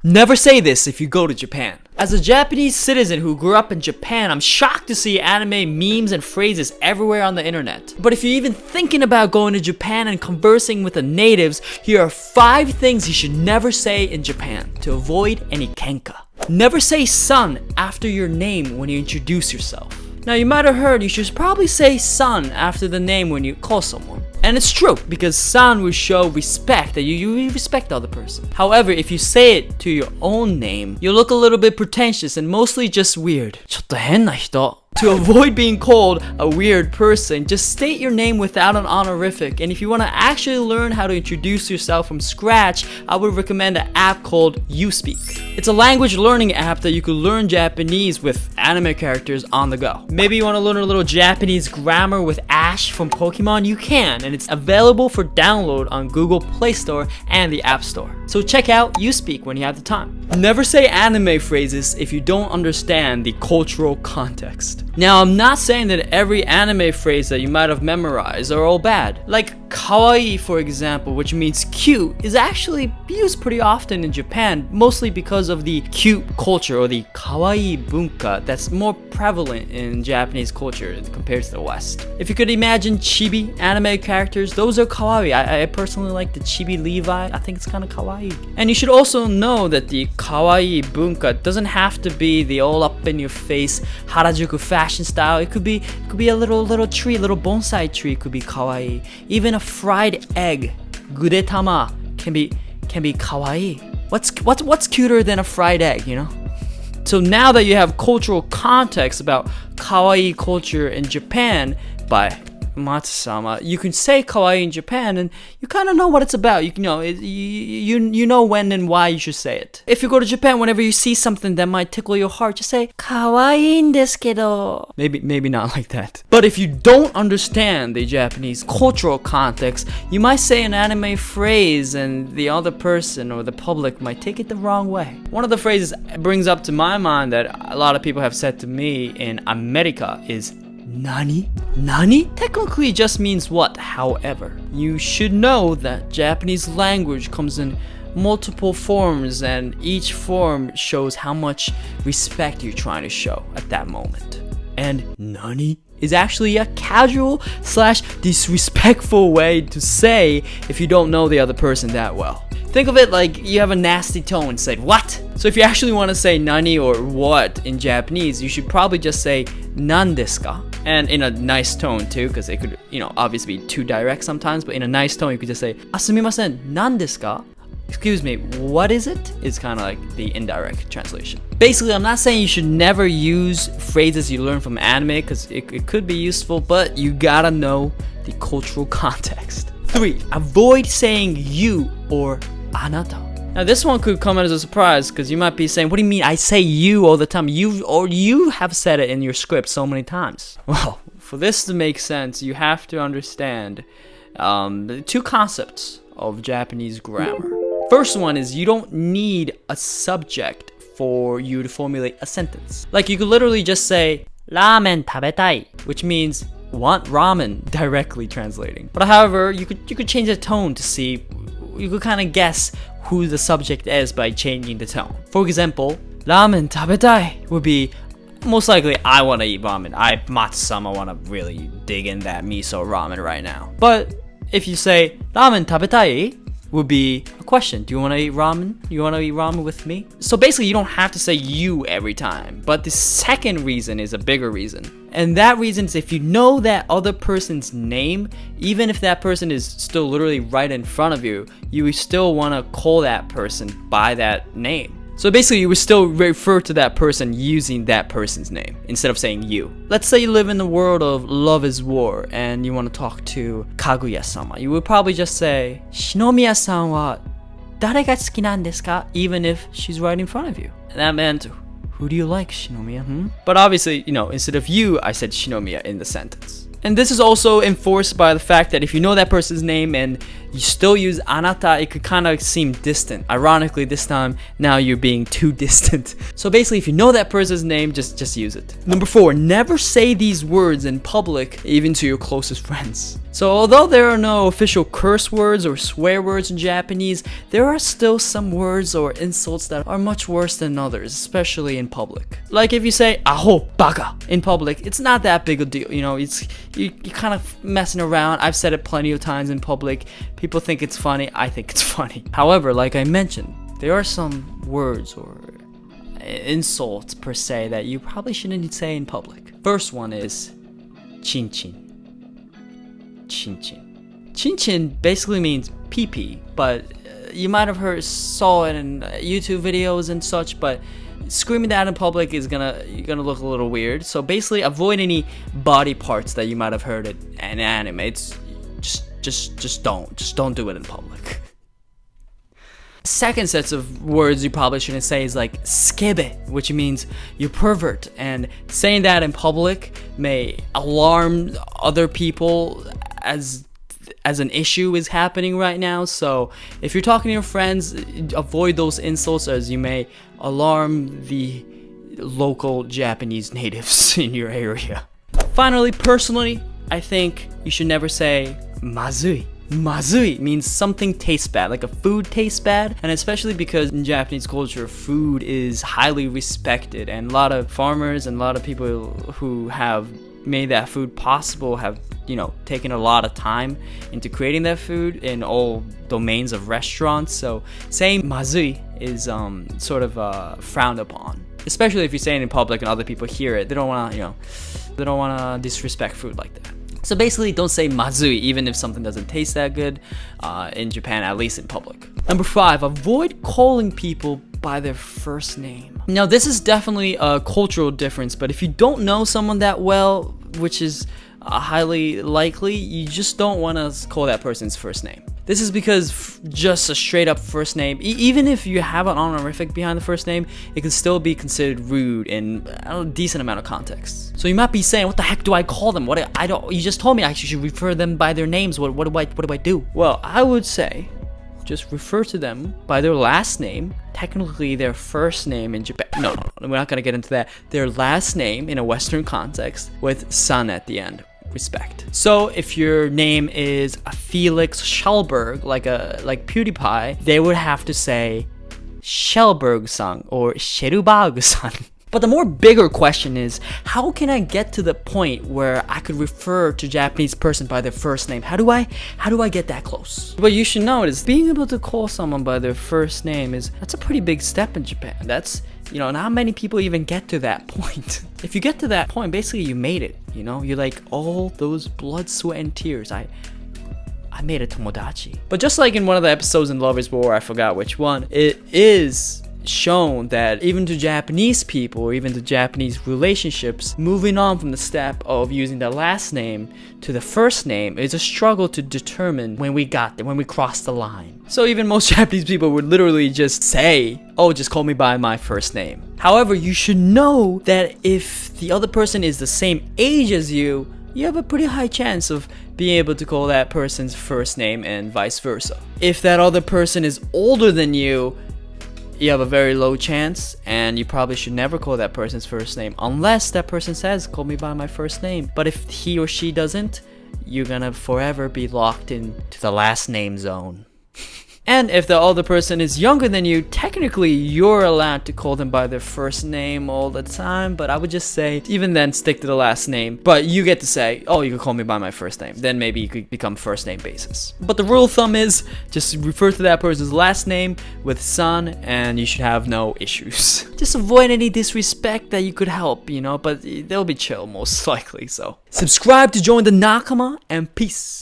Never say this if you go to Japan. As a Japanese citizen who grew up in Japan, I'm shocked to see anime memes and phrases everywhere on the internet. But if you're even thinking about going to Japan and conversing with the natives, here are 5 things you should never say in Japan to avoid any kenka. Never say son after your name when you introduce yourself. Now you might have heard you should probably say son after the name when you call someone. And it's true, because san will show respect, that you respect the other person. However, if you say it to your own name, you'll look a little bit pretentious and mostly just weird. ちょっと変な人. To avoid being called a weird person, just state your name without an honorific. And if you want to actually learn how to introduce yourself from scratch, I would recommend an app called YouSpeak. It's a language learning app that you could learn Japanese with anime characters on the go. Maybe you want to learn a little Japanese grammar with Ash from Pokemon? You can, and it's available for download on Google Play Store and the App Store. So check out YouSpeak when you have the time. Never say anime phrases if you don't understand the cultural context. Now, I'm not saying that every anime phrase that you might have memorized are all bad. Like kawaii, for example, which means cute, is actually used pretty often in Japan, mostly because of the cute culture, or the kawaii bunka, that's more prevalent in Japanese culture compared to the West. If you could imagine chibi anime characters, those are kawaii. I personally like the chibi Levi. I think it's kind of kawaii. And you should also know that the kawaii bunka doesn't have to be the all up in your face Harajuku fashion style. It could be a little tree, little bonsai tree could be kawaii. Even a fried egg, gudetama, can be kawaii. What's cuter than a fried egg, you know? So now that you have cultural context about kawaii culture in Japan by Matsu-sama, you can say kawaii in Japan and you kind of know what it's about. You know when and why you should say it. If you go to Japan, whenever you see something that might tickle your heart, just say kawaii desu kedo. Maybe not like that. But if you don't understand the Japanese cultural context, you might say an anime phrase and the other person or the public might take it the wrong way. One of the phrases it brings up to my mind that a lot of people have said to me in America is Nani? Nani technically just means what, however. You should know that Japanese language comes in multiple forms and each form shows how much respect you're trying to show at that moment. And Nani is actually a casual / disrespectful way to say if you don't know the other person that well. Think of it like you have a nasty tone and say, what? So if you actually want to say nani or what in Japanese, you should probably just say nan desu ka? And in a nice tone too, because it could, obviously be too direct sometimes, but in a nice tone, you could just say, sumimasen, nan desu ka? Excuse me, what is it? It's kind of like the indirect translation. Basically, I'm not saying you should never use phrases you learn from anime, because it could be useful, but you gotta know the cultural context. 3. Avoid saying you or anata. Now this one could come as a surprise because you might be saying, what do you mean I say you all the time? You have said it in your script so many times. Well, for this to make sense, you have to understand the 2 concepts of Japanese grammar. First one is you don't need a subject for you to formulate a sentence. Like you could literally just say, ramen tabetai, which means want ramen, directly translating. But however, you could change the tone to see, you could kind of guess who the subject is by changing the tone. For example, ramen tabetai would be most likely I want to eat ramen. Matsu-sama, want to really dig in that miso ramen right now. But if you say ramen tabetai, would be a question. Do you want to eat ramen? You want to eat ramen with me? So basically you don't have to say you every time. But the second reason is a bigger reason. And that reason is if you know that other person's name, even if that person is still literally right in front of you, you would still want to call that person by that name. So basically you would still refer to that person using that person's name instead of saying you. Let's say you live in the world of Love is War and you want to talk to Kaguya-sama. You would probably just say, Shinomiya-san wa dare ga tsuki nan desu ka? Even if she's right in front of you. And that meant, who do you like, Shinomiya? But obviously, instead of you, I said Shinomiya in the sentence. And this is also enforced by the fact that if you know that person's name and you still use anata, it could kind of seem distant. Ironically, this time, now you're being too distant. So basically, if you know that person's name, just use it. Number 4, never say these words in public, even to your closest friends. So although there are no official curse words or swear words in Japanese, there are still some words or insults that are much worse than others, especially in public. Like if you say aho, baka in public, it's not that big a deal, you know, you're kind of messing around. I've said it plenty of times in public. People think it's funny, I think it's funny. However, like I mentioned, there are some words or insults per se that you probably shouldn't say in public. First one is chin chin. Chin chin. Chin chin basically means pee-pee, but you might have saw it in YouTube videos and such, but screaming that in public is you're gonna look a little weird. So basically avoid any body parts that you might have heard it in anime. It's just don't do it in public. Second sets of words you probably shouldn't say is like skebe, which means you pervert, and saying that in public may alarm other people as an issue is happening right now. So if you're talking to your friends, avoid those insults, as you may alarm the local Japanese natives in your area. Finally, personally, I think you should never say mazui. Mazui means something tastes bad, like a food tastes bad, and especially because in Japanese culture, food is highly respected, and a lot of farmers and a lot of people who have made that food possible have, you know, taken a lot of time into creating that food in all domains of restaurants. So saying mazui is sort of frowned upon, especially if you're saying it in public and other people hear it. They don't want to disrespect food like that. So basically, don't say mazui even if something doesn't taste that good in Japan, at least in public. Number 5, avoid calling people by their first name. Now, this is definitely a cultural difference, but if you don't know someone that well, which is highly likely, you just don't want to call that person's first name. This is because just a straight up first name, even if you have an honorific behind the first name, it can still be considered rude in a decent amount of context. So you might be saying, what the heck do I call them? You just told me I should refer them by their names. What do I do? Well, I would say just refer to them by their last name. Technically their first name in Japan. No, we're not gonna get into that. Their last name in a Western context with san at the end. Respect. So if your name is Felix Schellberg, like PewDiePie, they would have to say Schellberg-san or Sherubag-san. But the more bigger question is, how can I get to the point where I could refer to a Japanese person by their first name? How do I get that close? What you should know is being able to call someone by their first name that's a pretty big step in Japan. That's, you know, not many people even get to that point. If you get to that point, basically you made it, you know? You're like, all those blood, sweat, and tears, I made a tomodachi. But just like in one of the episodes in Lovers War, I forgot which one, it is shown that even to Japanese people, or even to Japanese relationships, moving on from the step of using the last name to the first name is a struggle to determine when we got there, when we crossed the line. So even most Japanese people would literally just say, oh, just call me by my first name. However, you should know that if the other person is the same age as you, you have a pretty high chance of being able to call that person's first name and vice versa. If that other person is older than you have a very low chance, and you probably should never call that person's first name unless that person says, call me by my first name. But if he or she doesn't, you're gonna forever be locked into the last name zone. And if the other person is younger than you, technically you're allowed to call them by their first name all the time, but I would just say, even then, stick to the last name. But you get to say, oh, you can call me by my first name. Then maybe you could become first name basis. But the rule of thumb is, just refer to that person's last name with san, and you should have no issues. Just avoid any disrespect that you could help, you know, but they'll be chill most likely, so. Subscribe to join the Nakama, and peace.